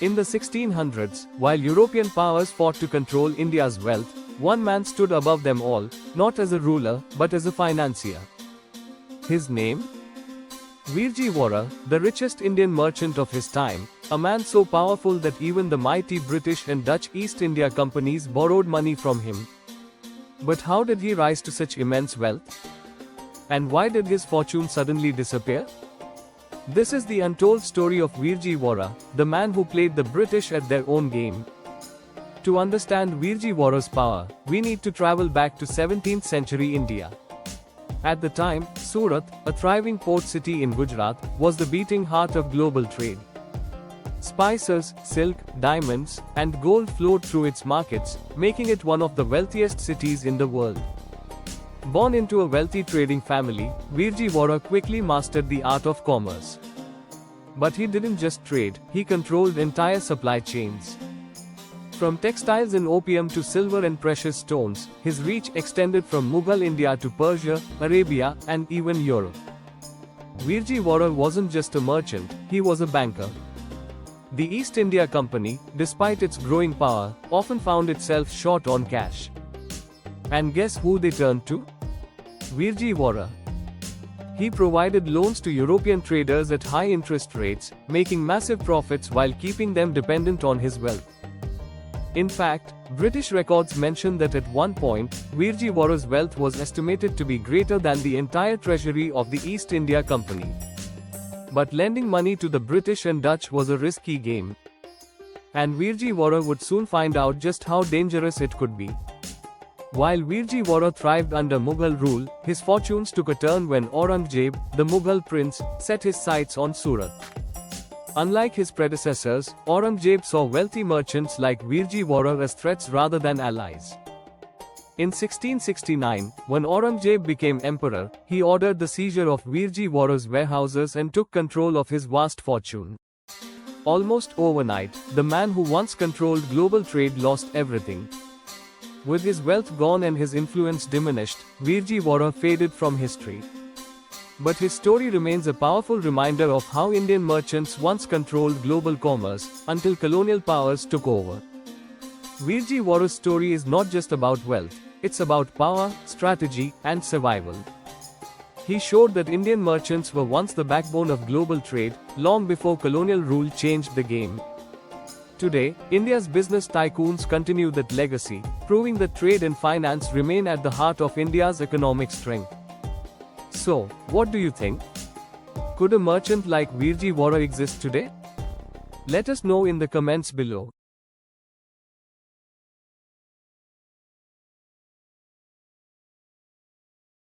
In the 1600s, while European powers fought to control India's wealth, one man stood above them all, not as a ruler, but as a financier. His name? Virji Vora, the richest Indian merchant of his time, a man so powerful that even the mighty British and Dutch East India companies borrowed money from him. But how did he rise to such immense wealth? And why did his fortune suddenly disappear? This is the untold story of Virji Vora, the man who played the British at their own game. To understand Virji Vora's power, we need to travel back to 17th century India. At the time, Surat, a thriving port city in Gujarat, was the beating heart of global trade. Spices, silk, diamonds, and gold flowed through its markets, making it one of the wealthiest cities in the world. Born into a wealthy trading family, Virji Vora quickly mastered the art of commerce. But he didn't just trade, he controlled entire supply chains. From textiles and opium to silver and precious stones, his reach extended from Mughal India to Persia, Arabia, and even Europe. Virji Vora wasn't just a merchant, he was a banker. The East India Company, despite its growing power, often found itself short on cash. And guess who they turned to? Virji Vora. He provided loans to European traders at high interest rates, making massive profits while keeping them dependent on his wealth. In fact, British records mention that at one point, Virji Vora's wealth was estimated to be greater than the entire treasury of the East India Company. But lending money to the British and Dutch was a risky game. And Virji Vora would soon find out just how dangerous it could be. While Virji Vora thrived under Mughal rule, his fortunes took a turn when Aurangzeb, the Mughal prince, set his sights on Surat. Unlike his predecessors, Aurangzeb saw wealthy merchants like Virji Vora as threats rather than allies. In 1669, when Aurangzeb became emperor, he ordered the seizure of Virji Vora's warehouses and took control of his vast fortune. Almost overnight, the man who once controlled global trade lost everything. With his wealth gone and his influence diminished, Virji Vora faded from history. But his story remains a powerful reminder of how Indian merchants once controlled global commerce, until colonial powers took over. Virji Vora's story is not just about wealth, it's about power, strategy, and survival. He showed that Indian merchants were once the backbone of global trade, long before colonial rule changed the game. Today, India's business tycoons continue that legacy, proving that trade and finance remain at the heart of India's economic strength. So, what do you think? Could a merchant like Virji Vora exist today? Let us know in the comments below.